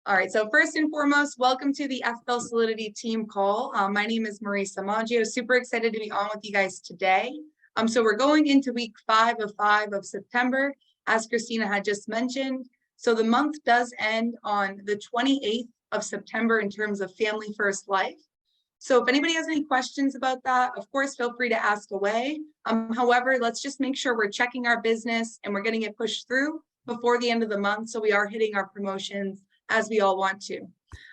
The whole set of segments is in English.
All right, so first and foremost, welcome to the FFL Solidity team call. My name is Marisa Maggio. Super excited to be on with you guys today. So we're going into week 5 of September, as Christina had just mentioned. So the month does end on the 28th of September in terms of Family First Life. So if anybody has any questions about that, of course, feel free to ask away. However, let's just make sure we're checking our business and we're getting it pushed through before the end of the month, so we are hitting our promotions as we all want to.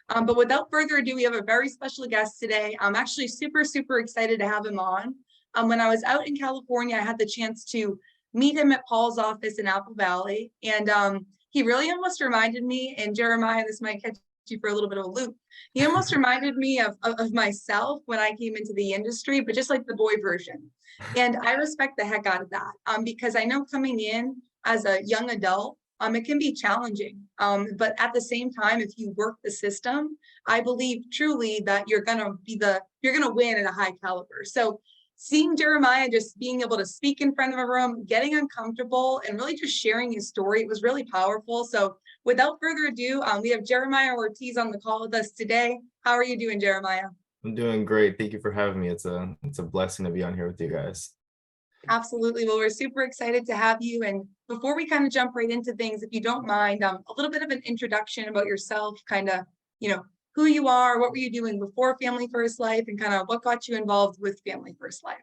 But without further ado, we have a very special guest today. I'm actually super excited to have him on. When I was out in California, I had the chance to meet him at Paul's office in Apple Valley. And he really almost reminded me, and Jeremiah, this might catch you for a little bit of a loop. He almost reminded me of myself when I came into the industry, but just like the boy version. And I respect the heck out of that because I know coming in as a young adult, it can be challenging. But at the same time, if you work the system, I believe truly that you're gonna win at a high caliber. So seeing Jeremiah just being able to speak in front of a room, getting uncomfortable, and really just sharing his story, it was really powerful. So without further ado, we have Jeremiah Ortiz on the call with us today. How are you doing, Jeremiah? I'm doing great. Thank you for having me. It's a blessing to be on here with you guys. Absolutely. Well, we're super excited to have you. And before we kind of jump right into things, if you don't mind, a little bit of an introduction about yourself, kind of, who you are, what were you doing before Family First Life, and kind of what got you involved with Family First Life.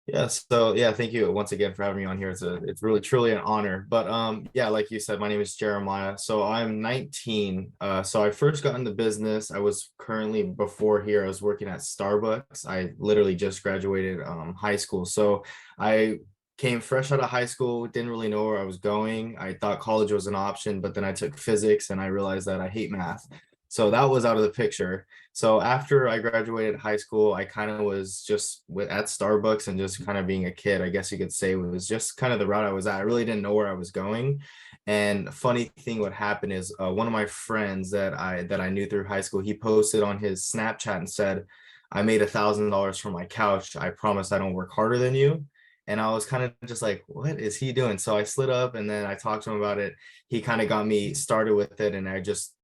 Yeah, so thank you once again for having me on here. It's really truly an honor. But like you said, my name is Jeremiah. So I'm 19. So I first got into business. I was currently before here, I was working at Starbucks. I literally just graduated high school. So I came fresh out of high school, didn't really know where I was going. I thought college was an option, but then I took physics and I realized that I hate math. So that was out of the picture. So after I graduated high school, I kind of was just at Starbucks and just kind of being a kid, I guess you could say, was just kind of the route I was at. I really didn't know where I was going. And funny thing what happened is one of my friends that I knew through high school, he posted on his Snapchat and said, I made $1,000 from my couch. I promise I don't work harder than you. And I was kind of just like, what is he doing? So I slid up and then I talked to him about it. He kind of got me started with it, and I just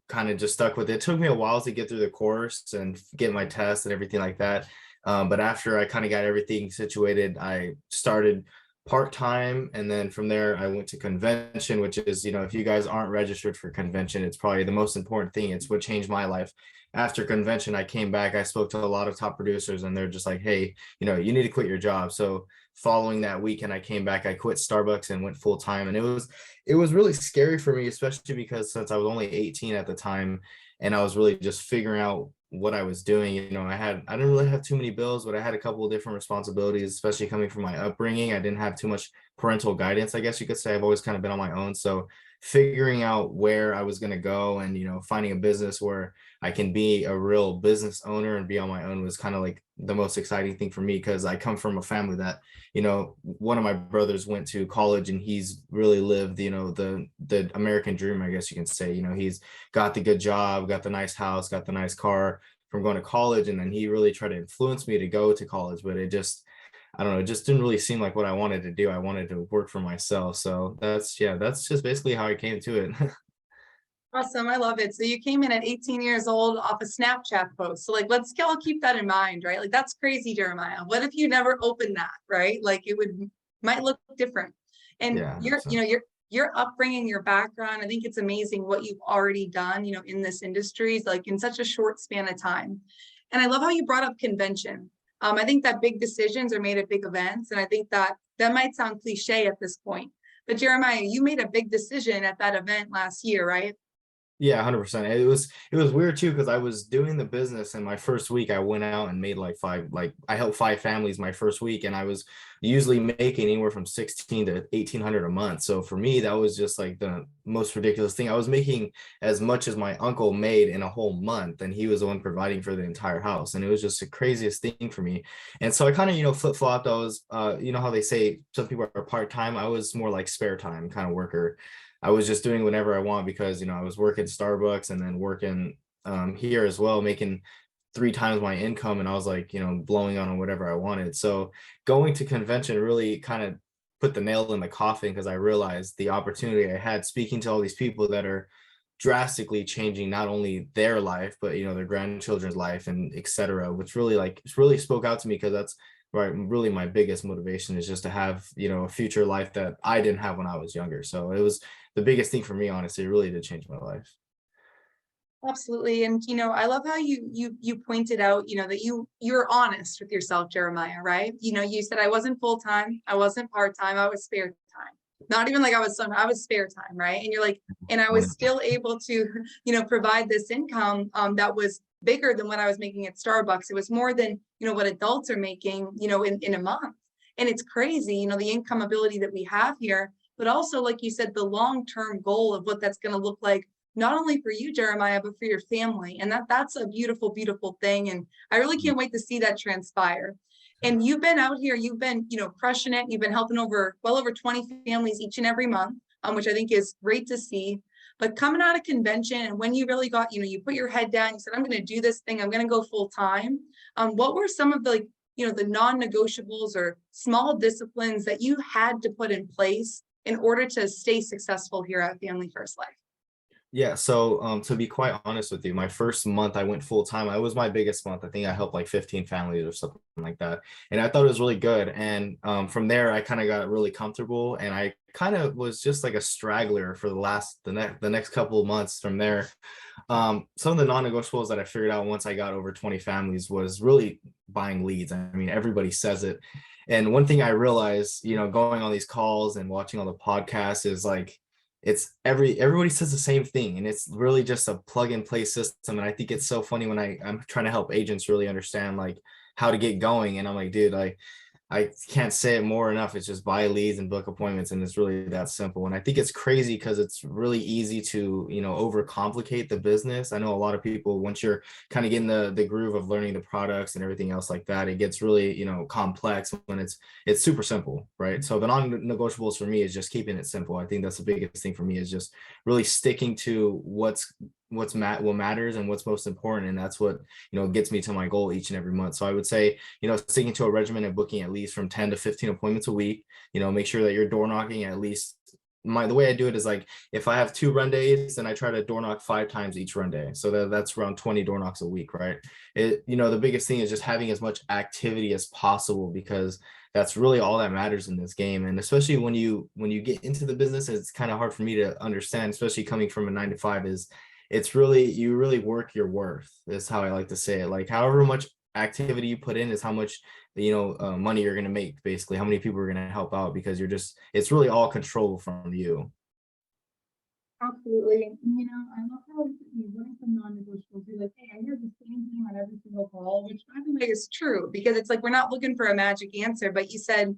kind of just stuck with it. It took me a while to get through the course and get my test and everything like that. But after I kind of got everything situated, I started part-time. And then from there, I went to convention, which is, if you guys aren't registered for convention, it's probably the most important thing. It's what changed my life. After convention, I came back, I spoke to a lot of top producers, and they're just like, hey, you need to quit your job. So following that weekend, I came back, I quit Starbucks and went full time. And it was really scary for me, especially because since I was only 18 at the time, and I was really just figuring out what I was doing. I didn't really have too many bills, but I had a couple of different responsibilities, especially coming from my upbringing. I didn't have too much parental guidance, I guess you could say. I've always kind of been on my own. So figuring out where I was going to go and, finding a business where I can be a real business owner and be on my own was kind of like the most exciting thing for me, because I come from a family that, one of my brothers went to college and he's really lived, the American dream, I guess you can say. He's got the good job, got the nice house, got the nice car from going to college. And then he really tried to influence me to go to college, but I don't know, it just didn't really seem like what I wanted to do. I wanted to work for myself. So that's just basically how I came to it. Awesome. I love it. So you came in at 18 years old off a Snapchat post. So let's all keep that in mind, right? Like, that's crazy, Jeremiah. What if you never opened that, right? Like, might look different. And Yeah. your upbringing, your background, I think it's amazing what you've already done, in this industry, like in such a short span of time. And I love how you brought up convention. I think that big decisions are made at big events. And I think that might sound cliche at this point, but Jeremiah, you made a big decision at that event last year, right? Yeah, 100%. It was weird too, because I was doing the business, and my first week I went out and made I helped 5 families my first week, and I was usually making anywhere from 16 to 1800 a month. So for me, that was just like the most ridiculous thing. I was making as much as my uncle made in a whole month, and he was the one providing for the entire house. And it was just the craziest thing for me. And so I kind of, flip-flopped. I was how they say some people are part-time. I was more like spare time kind of worker. I was just doing whatever I want because, I was working Starbucks and then working here as well, making 3 times my income. And I was like, blowing on whatever I wanted. So going to convention really kind of put the nail in the coffin, because I realized the opportunity I had speaking to all these people that are drastically changing not only their life, but their grandchildren's life and etc. Which really it's really spoke out to me, because that's right, really my biggest motivation is just to have a future life that I didn't have when I was younger. So it was the biggest thing for me, honestly. It really did change my life. Absolutely. And I love how you pointed out, that you're honest with yourself, Jeremiah, right? You said I wasn't full-time, I wasn't part-time, I was spare time. Not even like I was spare time, right? And you're like, and I was still able to, provide this income that was bigger than what I was making at Starbucks. It was more than, what adults are making, in a month. And it's crazy, the income ability that we have here, but also, like you said, the long-term goal of what that's going to look like, not only for you, Jeremiah, but for your family. And that's a beautiful, beautiful thing. And I really can't wait to see that transpire. And you've been out here, you've been, crushing it. You've been helping well over 20 families each and every month, which I think is great to see. But coming out of convention, and when you really got, you put your head down, you said, I'm going to do this thing, I'm going to go full time. What were some of the, the non-negotiables or small disciplines that you had to put in place in order to stay successful here at Family First Life? Yeah, so to be quite honest with you, my first month I went full time. It was my biggest month. I think I helped like 15 families or something like that. And I thought it was really good. And from there, I kind of got really comfortable, and I kind of was just like a straggler for the next couple of months from there. Some of the non-negotiables that I figured out once I got over 20 families was really buying leads. I mean, everybody says it. And one thing I realized, going on these calls and watching all the podcasts is like, everybody says the same thing, and it's really just a plug and play system. And I think it's so funny when I'm trying to help agents really understand like how to get going, and I'm like, dude, I can't say it more enough. It's just buy leads and book appointments, and it's really that simple. And I think it's crazy because it's really easy to, overcomplicate the business. I know a lot of people, once you're kind of getting the groove of learning the products and everything else like that, it gets really, complex when it's super simple, right? So the non-negotiables for me is just keeping it simple. I think that's the biggest thing for me, is just really sticking to what matters and what's most important, and that's what gets me to my goal each and every month. So I would say sticking to a regimen and booking at least from 10 to 15 appointments a week. Make sure that you're door knocking at least. The way I do it is like, if I have 2 run days, then I try to door knock 5 times each run day, so that's around 20 door knocks a week, right? The biggest thing is just having as much activity as possible, because that's really all that matters in this game. And especially when you get into the business, it's kind of hard for me to understand, especially coming from a 9 to 5, is it's really, you really work your worth, is how I like to say it. Like, however much activity you put in is how much money you're going to make, basically how many people are going to help out, because it's really all control from you. Absolutely. I love how what are some non-negotiables? You're like, hey, I hear the same thing on every single call, which by the way is true, because it's like we're not looking for a magic answer, but you said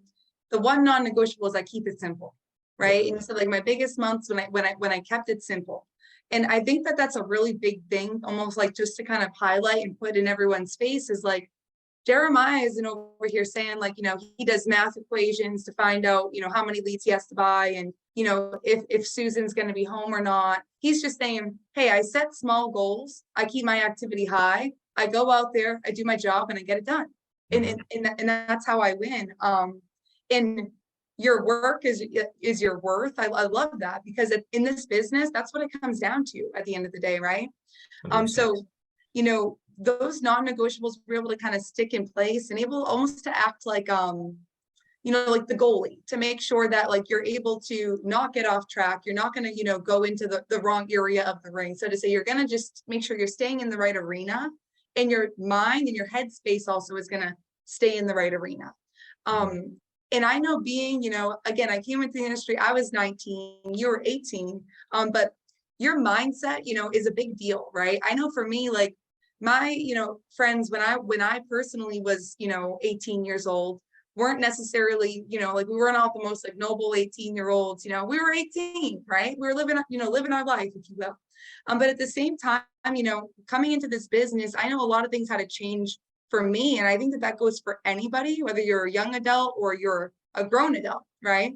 the one non-negotiable is I keep it simple, right? And so like my biggest months when I kept it simple. And I think that that's a really big thing, almost like just to kind of highlight and put in everyone's face, is like Jeremiah isn't over here saying like, he does math equations to find out, how many leads he has to buy, and, if Susan's going to be home or not. He's just saying, hey, I set small goals. I keep my activity high. I go out there, I do my job, and I get it done. And that's how I win. And your work is your worth. I love that, because in this business, that's what it comes down to at the end of the day, right? So, those non-negotiables were able to kind of stick in place and able almost to act like, like the goalie, to make sure that like you're able to not get off track. You're not going to, go into the wrong area of the ring. So to say, you're going to just make sure you're staying in the right arena, and your mind and your headspace also is going to stay in the right arena. And I know being, again, I came into the industry, I was 19, you were 18, but your mindset, is a big deal, right? I know for me, like my, friends, when I personally was, 18 years old, weren't necessarily, like we weren't all the most like noble 18-year-olds, we were 18, right? We were living our life, if you will. But at the same time, coming into this business, I know a lot of things had to change for me. And I think that goes for anybody, whether you're a young adult or you're a grown adult, right?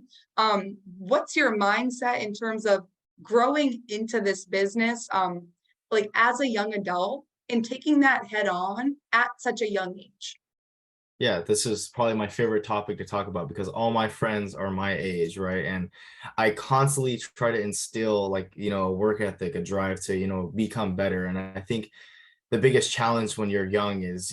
What's your mindset in terms of growing into this business, like as a young adult, and taking that head on at such a young age? Yeah, this is probably my favorite topic to talk about because all my friends are my age, right? And I constantly try to instill like, a work ethic, a drive to, become better. And I think the biggest challenge when you're young is,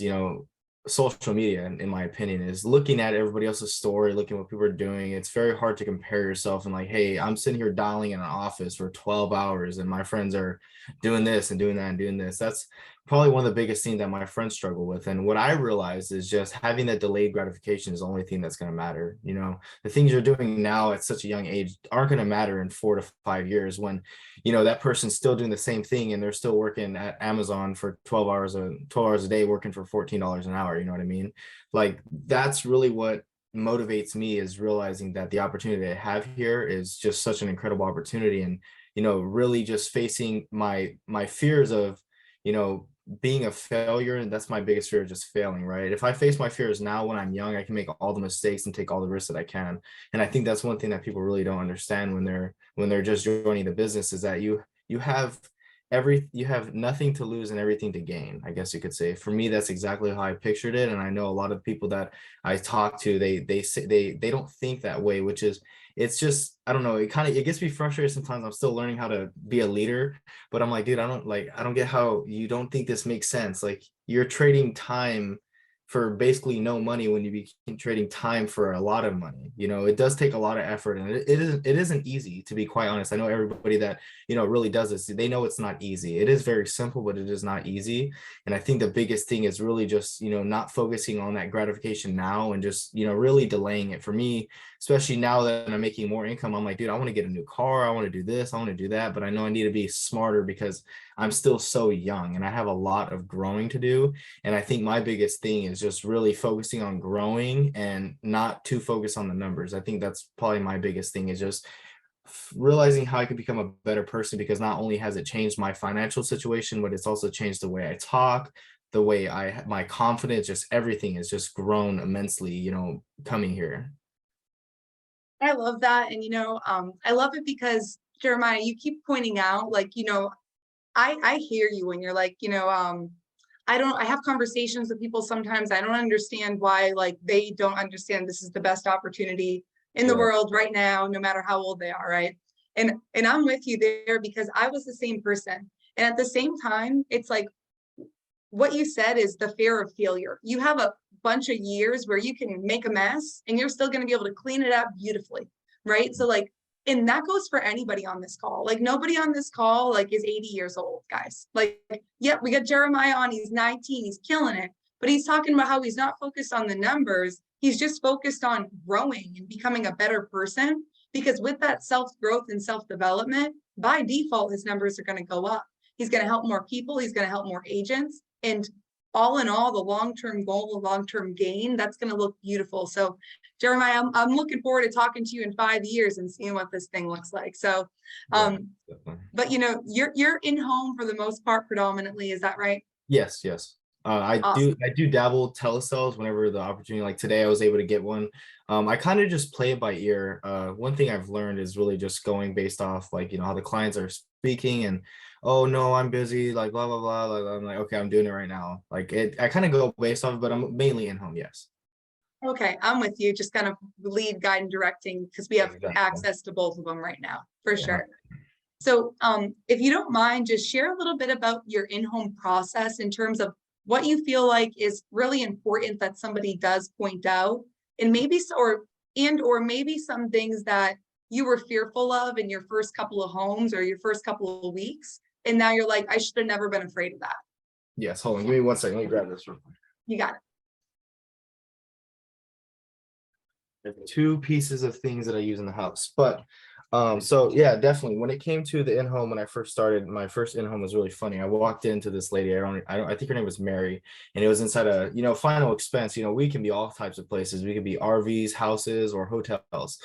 social media, in my opinion, is looking at everybody else's story, looking at what people are doing. It's very hard to compare yourself and like, hey, I'm sitting here dialing in an office for 12 hours and my friends are doing this and doing that and doing this. That's probably one of the biggest things that my friends struggle with. And what I realized is just having that delayed gratification is the only thing that's going to matter. The things you're doing now at such a young age aren't going to matter in 4 to 5 years when that person's still doing the same thing and they're still working at Amazon for 12 hours a day, working for $14 an hour. You know what I mean? Like that's really what motivates me, is realizing that the opportunity I have here is just such an incredible opportunity. And really just facing my fears of you know being a failure. And that's my biggest fear, just failing, right? If I face my fears now when I'm young, I can make all the mistakes and take all the risks that I can. And I think that's one thing that people really don't understand when they're just joining the business, is that you have you have nothing to lose and everything to gain, I guess you could say. For me, that's exactly how I pictured it. And I know a lot of people that I talk to, they say they don't think that way, which is, it's just, I don't know, it gets me frustrated sometimes. I'm still learning how to be a leader, but I'm like, dude, I don't get how you don't think this makes sense. Like, you're trading time for basically no money when you be trading time for a lot of money. It does take a lot of effort, and it isn't easy, to be quite honest. I know everybody that really does this, they know it's not easy. It is very simple, but it is not easy. And I think the biggest thing is really just not focusing on that gratification now, and just really delaying it. For me, especially now that I'm making more income, I'm like, dude, I want to get a new car, I want to do this, I want to do that, but I know I need to be smarter because I'm still so young and I have a lot of growing to do. And I think my biggest thing is just really focusing on growing and not too focused on the numbers. I think that's probably my biggest thing, is just realizing how I can become a better person, because not only has it changed my financial situation, but it's also changed the way I talk, the way my confidence, just everything has just grown immensely, coming here. I love that. And, I love it because Jeremiah, you keep pointing out, like, I hear you when you're like, I have conversations with people sometimes. I don't understand why, like, they don't understand this is the best opportunity in the Right. world right now, no matter how old they are, right? And I'm with you there because I was the same person. And at the same time, it's like what you said is the fear of failure. You have a bunch of years where you can make a mess and you're still going to be able to clean it up beautifully, right? So like, and that goes for anybody on this call. Like nobody on this call like is 80 years old, guys. Like, yeah, we got Jeremiah on, he's 19, he's killing it, but he's talking about how he's not focused on the numbers. He's just focused on growing and becoming a better person, because with that self-growth and self-development, by default, his numbers are going to go up. He's going to help more people. He's going to help more agents. And all in all, the long-term goal, the long-term gain, that's going to look beautiful. So Jeremiah, I'm looking forward to talking to you in 5 years and seeing what this thing looks like. So, Yeah, definitely. but you're InHome for the most part predominantly, is that right? Yes, yes. Awesome. I do dabble telesales whenever the opportunity, like today I was able to get one. I kind of just play it by ear. One thing I've learned is really just going based off like, how the clients are speaking, and oh no, I'm busy, like blah blah blah. Like, I'm like, okay, I'm doing it right now. Like I kind of go based off, but I'm mainly InHome, yes. Okay, I'm with you. Just kind of lead, guide, and directing, because we have Exactly. access to both of them right now, for Yeah. sure. So if you don't mind, just share a little bit about your in-home process in terms of what you feel like is really important that somebody does point out, and maybe or maybe some things that you were fearful of in your first couple of homes or your first couple of weeks, and now you're like, I should have never been afraid of that. Yes. Hold on. Give me one second. Let me grab this real quick. You got it. There's two pieces of things that I use in the house. But so yeah, definitely when it came to the in-home, when I first started, my first in-home was really funny. I walked into this lady, I think her name was Mary, and it was inside a, final expense. We can be all types of places. We could be RVs, houses, or hotels.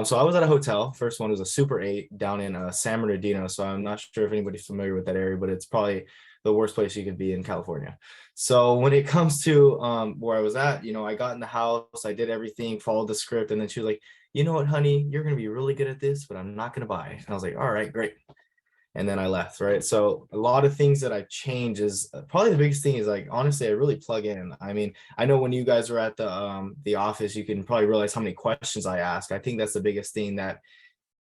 So I was at a hotel. First one was a Super 8 down in San Bernardino. So I'm not sure if anybody's familiar with that area, but it's probably the worst place you could be in California. So when it comes to where I was at, I got in the house, I did everything, followed the script, and then she was like, you know what, honey, you're gonna be really good at this, but I'm not gonna buy. And I was like, all right, great. and then I left, right? So a lot of things that I change is probably the biggest thing is like, honestly, I really plug in. I mean, I know when you guys were at the office, you can probably realize how many questions I ask. I think that's the biggest thing that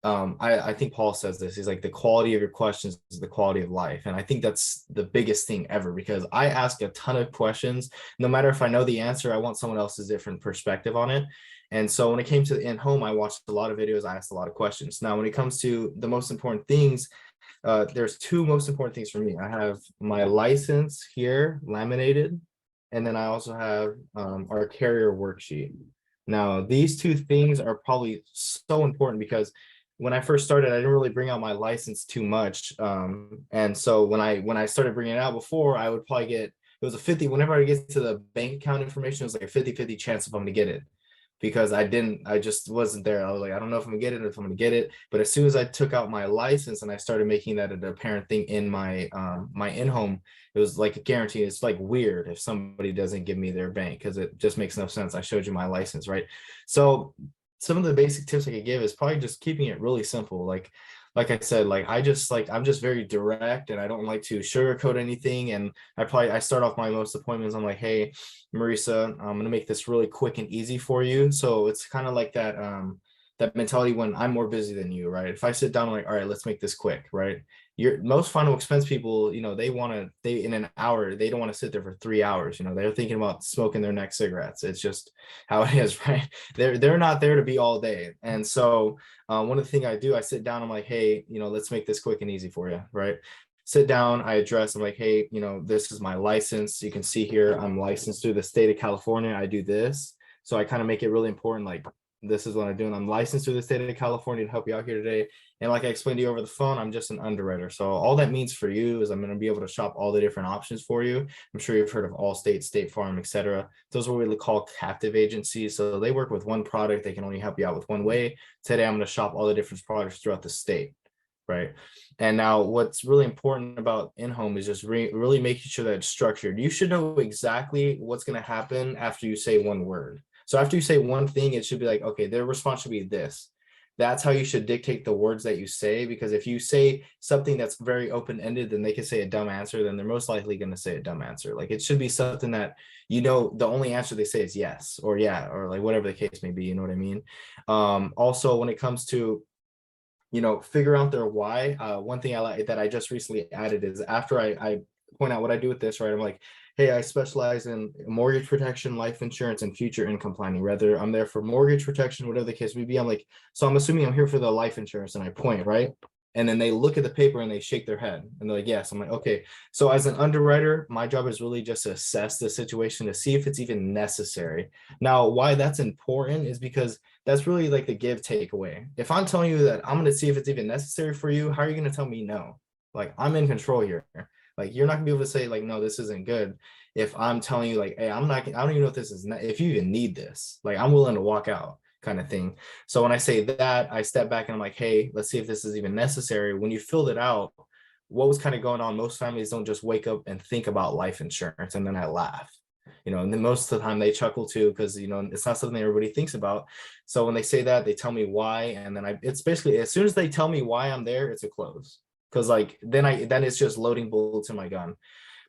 I think Paul says this. He's like, the quality of your questions is the quality of life. And I think that's the biggest thing ever, because I ask a ton of questions. No matter if I know the answer, I want someone else's different perspective on it. And so when it came to the InHome, I watched a lot of videos. I asked a lot of questions. Now, when it comes to the most important things, there's two most important things for me. I have my license here laminated, and then I also have our carrier worksheet. Now, these two things are probably so important because when I first started, I didn't really bring out my license too much. And so when I started bringing it out before, I would probably get, it was a 50, whenever I get to the bank account information, it was like a 50-50 chance if I'm gonna get it, because I just wasn't there. I was like, I don't know if I'm gonna get it, or if I'm gonna get it. But as soon as I took out my license and I started making that an apparent thing in my my in-home, it was like a guarantee. It's like weird if somebody doesn't give me their bank, because it just makes no sense. I showed you my license, right? So some of the basic tips I could give is probably just keeping it really simple. Like I said, like I'm just very direct, and I don't like to sugarcoat anything. And I start off my most appointments, I'm like, hey, Marisa, I'm gonna make this really quick and easy for you. So it's kind of like that mentality when I'm more busy than you, right? If I sit down, I'm like, all right, let's make this quick, right? Your most final expense people, they in an hour, they don't want to sit there for 3 hours. They're thinking about smoking their next cigarettes. It's just how it is, right? They're not there to be all day. And so one of the things I do, I sit down, I'm like, hey, let's make this quick and easy for you, right? Sit down, I address, I'm like, hey, this is my license. You can see here, I'm licensed through the state of California. I do this. So I kind of make it really important, like, this is what I'm doing. I'm licensed through the state of California to help you out here today. And like I explained to you over the phone, I'm just an underwriter. So all that means for you is I'm going to be able to shop all the different options for you. I'm sure you've heard of Allstate, State Farm, etc. Those are what we call captive agencies. So they work with one product. They can only help you out with one way. Today, I'm going to shop all the different products throughout the state, right? And now what's really important about InHome is just really making sure that it's structured. You should know exactly what's going to happen after you say one word. So after you say one thing, it should be like, okay, their response should be this. That's how you should dictate the words that you say, because if you say something that's very open-ended, then they can say a dumb answer, then they're most likely going to say a dumb answer. Like, it should be something that, the only answer they say is yes, or yeah, or like whatever the case may be, you know what I mean? Also, when it comes to, figure out their why, one thing I like that I just recently added is after I point out what I do with this, right? I'm like, hey, I specialize in mortgage protection, life insurance, and future income planning. Whether I'm there for mortgage protection, whatever the case may be, I'm like, so I'm assuming I'm here for the life insurance, and I point, right? And then they look at the paper and they shake their head and they're like, yes. I'm like, okay. So as an underwriter, my job is really just to assess the situation to see if it's even necessary. Now, why that's important is because that's really like the give takeaway. If I'm telling you that I'm going to see if it's even necessary for you, how are you going to tell me no? Like, I'm in control here. Like, you're not gonna be able to say like, no, this isn't good. If I'm telling you like, hey, I don't even know if this is, if you even need this, like, I'm willing to walk out, kind of thing. So when I say that, I step back and I'm like, hey, let's see if this is even necessary. When you filled it out, what was kind of going on? Most families don't just wake up and think about life insurance and then I laugh. And then most of the time they chuckle too, because it's not something everybody thinks about. So when they say that, they tell me why, and then it's basically, as soon as they tell me why I'm there, it's a close. Because like then it's just loading bullets in my gun.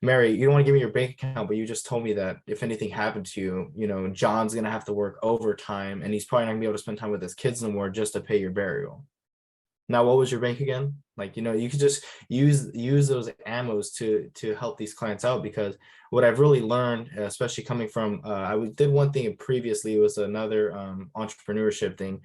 Mary, you don't want to give me your bank account, but you just told me that if anything happened to you, John's gonna have to work overtime and he's probably not gonna be able to spend time with his kids no more just to pay your burial. Now, what was your bank again? Like, you could just use those ammos to help these clients out, because what I've really learned, especially coming from, I did one thing previously, it was another entrepreneurship thing,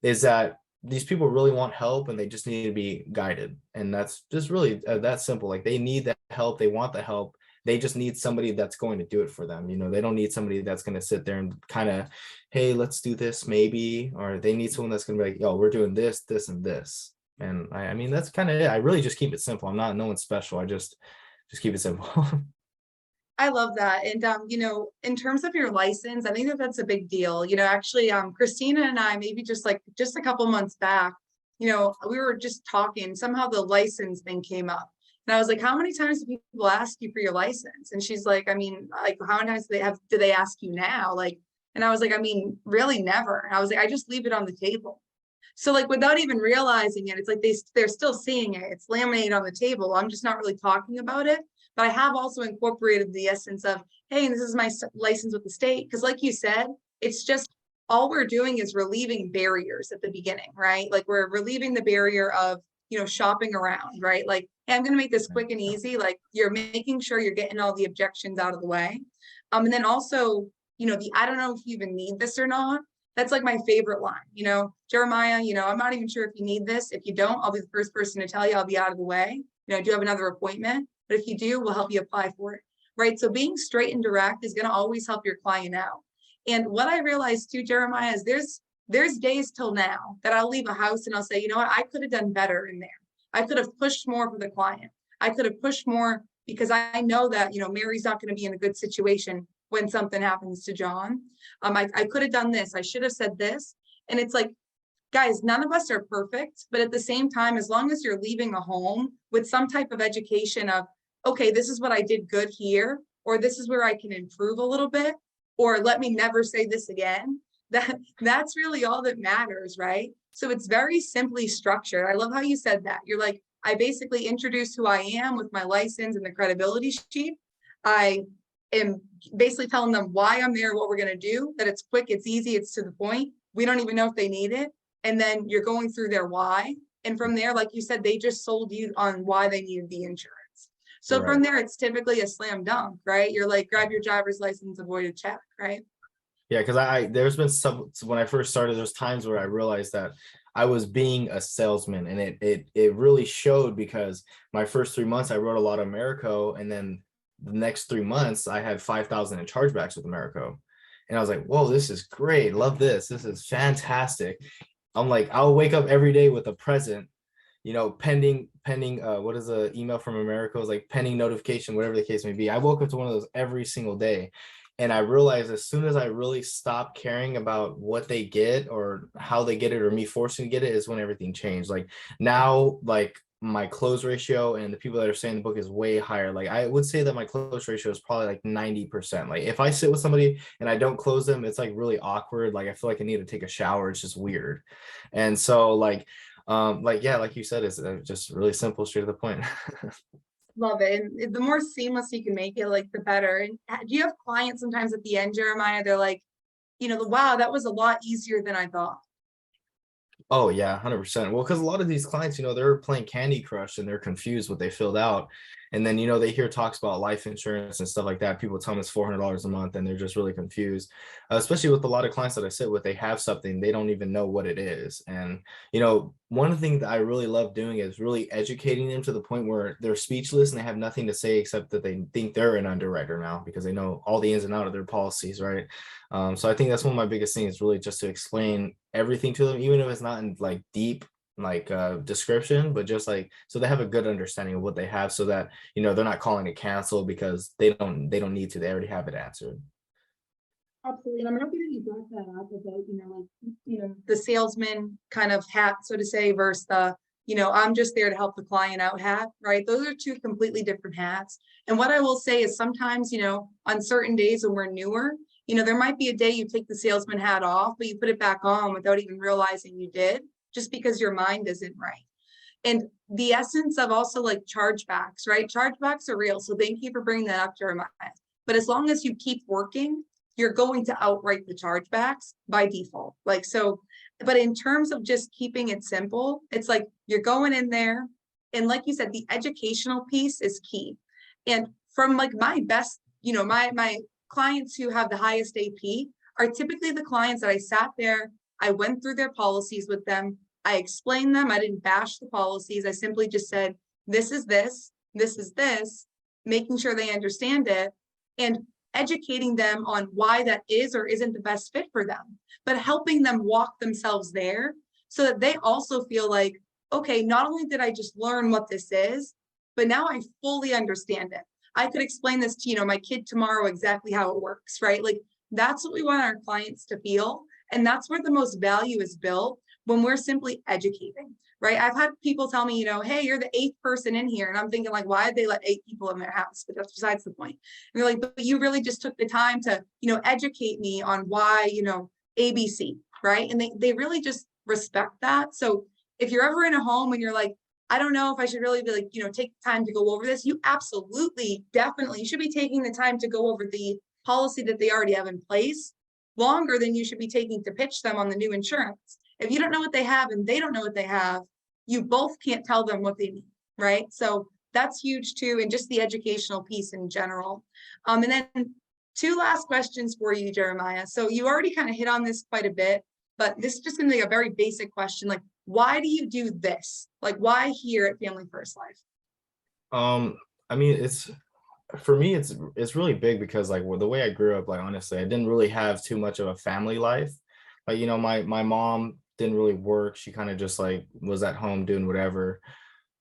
is that these people really want help and they just need to be guided. And that's just really that simple. Like, they need the help, they want the help. They just need somebody that's going to do it for them. They don't need somebody that's going to sit there and kind of, hey, let's do this maybe, or they need someone that's going to be like, yo, we're doing this, this, and this. And I mean, that's kind of it. I really just keep it simple. I'm not no one special. I just keep it simple. I love that. And, in terms of your license, I think that that's a big deal. Actually, Christina and I, maybe just a couple months back, we were just talking, somehow the license thing came up. And I was like, how many times do people ask you for your license? And she's like, I mean, like, how many times do they ask you now? Like, and I was like, I mean, really never. And I was like, I just leave it on the table. So like without even realizing it, it's like they're still seeing it. It's laminated on the table. I'm just not really talking about it. But I have also incorporated the essence of, hey, this is my license with the state. Because like you said, it's just all we're doing is relieving barriers at the beginning, right? Like we're relieving the barrier of, shopping around, right? Like, hey, I'm going to make this quick and easy. Like you're making sure you're getting all the objections out of the way. And then also, I don't know if you even need this or not. That's like my favorite line, Jeremiah, I'm not even sure if you need this. If you don't, I'll be the first person to tell you. I'll be out of the way. I do have another appointment, but if you do, we'll help you apply for it, right? So being straight and direct is going to always help your client out. And what I realized too, Jeremiah, is there's days till now that I'll leave a house and I'll say, you know what, I could have done better in there. I could have pushed more for the client. I could have pushed more because I know that, Mary's not going to be in a good situation when something happens to John. I could have done this. I should have said this. And it's like, guys, none of us are perfect, but at the same time, as long as you're leaving a home with some type of education of, okay, this is what I did good here, or this is where I can improve a little bit, or let me never say this again, that's really all that matters, right? So it's very simply structured. I love how you said that. You're like, I basically introduce who I am with my license and the credibility sheet. I am basically telling them why I'm there, what we're going to do, that it's quick, it's easy, it's to the point. We don't even know if they need it. And then you're going through their why. And from there, like you said, they just sold you on why they needed the insurance. So Right. from there, it's typically a slam dunk, right? You're like, grab your driver's license, avoid a check, right? Yeah, because there's been some when I first started, there's times where I realized that I was being a salesman, and it really showed because my first 3 months I wrote a lot of Americo, and then the next 3 months I had 5,000 in chargebacks with Americo. And I was like, whoa, this is great. Love this. This is fantastic. I'm like, I'll wake up every day with a present, pending, what is the email from America? It was like pending notification, whatever the case may be. I woke up to one of those every single day. And I realized as soon as I really stopped caring about what they get or how they get it or me forcing to get it is when everything changed. Like now, like my close ratio and the people that are saying the book is way higher. Like I would say that my close ratio is probably like 90%. Like if I sit with somebody and I don't close them, it's like really awkward. Like I feel like I need to take a shower. It's just weird. And so yeah, like you said, it's just really simple, straight to the point. Love it. And the more seamless you can make it, like the better. And do you have clients sometimes at the end, Jeremiah? They're like, wow, that was a lot easier than I thought. Oh yeah, 100%. Well, because a lot of these clients, they're playing Candy Crush and they're confused what they filled out. And then, they hear talks about life insurance and stuff like that. People tell them it's $400 a month and they're just really confused. Especially with a lot of clients that I sit with, they have something, they don't even know what it is. And, one thing that I really love doing is really educating them to the point where they're speechless and they have nothing to say except that they think they're an underwriter now because they know all the ins and outs of their policies, right? So I think that's one of my biggest things, really just to explain everything to them, even if it's not in like deep description, but just like so they have a good understanding of what they have, so that they're not calling it cancel because they don't need to. They already have it answered. Absolutely. And I'm happy that you brought that up about, the salesman kind of hat, so to say, versus the, I'm just there to help the client out hat, right? Those are two completely different hats. And what I will say is sometimes, on certain days when we're newer, there might be a day you take the salesman hat off, but you put it back on without even realizing you did, just because your mind isn't right. And the essence of also like chargebacks, right? Chargebacks are real. So thank you for bringing that up, Jeremiah. But as long as you keep working, you're going to outright the chargebacks by default. Like, so, but in terms of just keeping it simple, it's like you're going in there. And like you said, the educational piece is key. And from like my best, my clients who have the highest AP are typically the clients that I sat there, I went through their policies with them, I explained them, I didn't bash the policies, I simply just said, this is this, this is this, making sure they understand it, and educating them on why that is or isn't the best fit for them, but helping them walk themselves there so that they also feel like, okay, not only did I just learn what this is, but now I fully understand it. I could explain this to, my kid tomorrow exactly how it works, right? Like that's what we want our clients to feel. And that's where the most value is built, when we're simply educating, right? I've had people tell me, hey, you're the 8th person in here. And I'm thinking like, why did they let 8 people in their house? But that's besides the point. And they're like, but you really just took the time to, educate me on why, ABC, right? And they really just respect that. So if you're ever in a home and you're like, I don't know if I should really be like, take time to go over this, you absolutely, definitely should be taking the time to go over the policy that they already have in place longer than you should be taking to pitch them on the new insurance. If you don't know what they have and they don't know what they have, you both can't tell them what they need, right? So that's huge too, and just the educational piece in general. And then two last questions for you, Jeremiah. So you already kind of hit on this quite a bit, but this is just going to be a very basic question. Like, why do you do this? Like, why here at Family First Life? I mean, it's for me, it's really big because like the way I grew up, like honestly, I didn't really have too much of a family life. Like, my mom didn't really work. She kind of just like was at home doing whatever.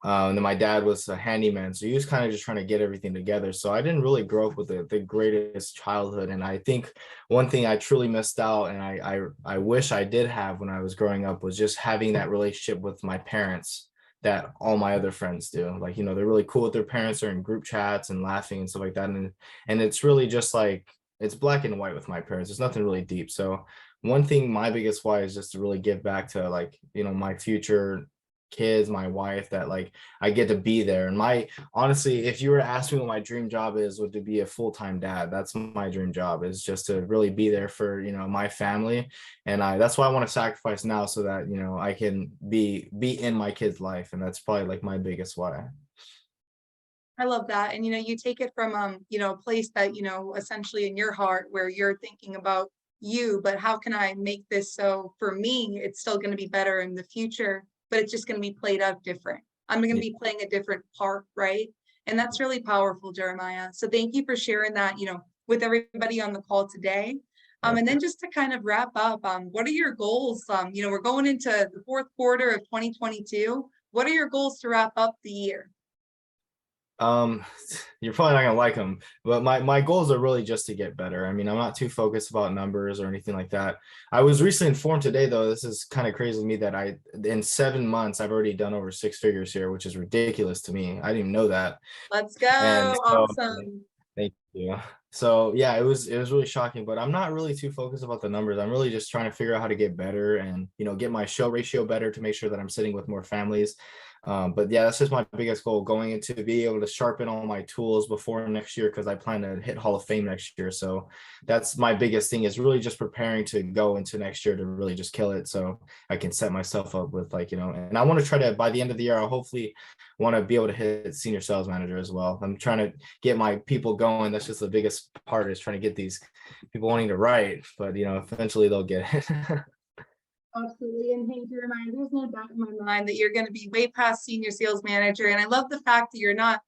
And then my dad was a handyman, so he was kind of just trying to get everything together. So I didn't really grow up with the greatest childhood. And I think one thing I truly missed out, and I wish I did have when I was growing up, was just having that relationship with my parents that all my other friends do. Like, they're really cool with their parents, they're in group chats and laughing and stuff like that. And it's really just like, it's black and white with my parents. There's nothing really deep. So one thing, my biggest why is just to really give back to like, my future kids, my wife, that like I get to be there. And honestly, if you were to ask me what my dream job is, would to be a full-time dad. That's my dream job, is just to really be there for my family. And that's why I want to sacrifice now, so that I can be in my kid's life. And that's probably like my biggest why. I love that. And you take it from a place that, essentially in your heart where you're thinking about you, but how can I make this so for me, it's still going to be better in the future, but it's just going to be played out different. I'm going to be playing a different part, right? And that's really powerful, Jeremiah. So thank you for sharing that, with everybody on the call today. And then just to kind of wrap up, what are your goals? We're going into the fourth quarter of 2022. What are your goals to wrap up the year? You're probably not gonna like them, but my goals are really just to get better. I mean, I'm not too focused about numbers or anything like that. I was recently informed today, though, this is kind of crazy to me, that in 7 months I've already done over 6 figures here, which is ridiculous to me. I didn't even know that. Let's go. And so, Awesome. thank you. So yeah, it was really shocking, but I'm not really too focused about the numbers. I'm really just trying to figure out how to get better and get my show ratio better to make sure that I'm sitting with more families. But yeah, that's just my biggest goal, going into be able to sharpen all my tools before next year, because I plan to hit Hall of Fame next year. So that's my biggest thing, is really just preparing to go into next year to really just kill it, so I can set myself up with and I want to try to, by the end of the year, I'll hopefully want to be able to hit senior sales manager as well. I'm trying to get my people going. That's just the biggest part, is trying to get these people wanting to write, but eventually they'll get it. Absolutely. And hey, Jeremiah, there's no doubt in my mind that you're going to be way past senior sales manager. And I love the fact that you're not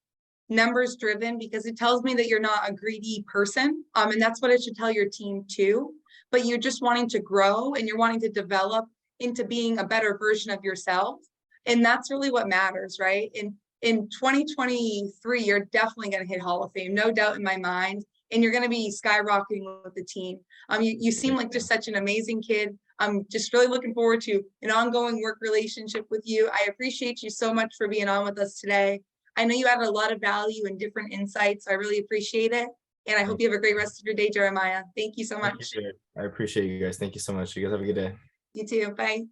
numbers driven, because it tells me that you're not a greedy person. And that's what it should tell your team too. But you're just wanting to grow, and you're wanting to develop into being a better version of yourself. And that's really what matters, right? In 2023, you're definitely going to hit Hall of Fame, no doubt in my mind. And you're going to be skyrocketing with the team. You seem like just such an amazing kid. I'm just really looking forward to an ongoing work relationship with you. I appreciate you so much for being on with us today. I know you added a lot of value and different insights. I really appreciate it. And I hope you have a great rest of your day, Jeremiah. Thank you so much. I appreciate you guys. Thank you so much. You guys have a good day. You too. Bye.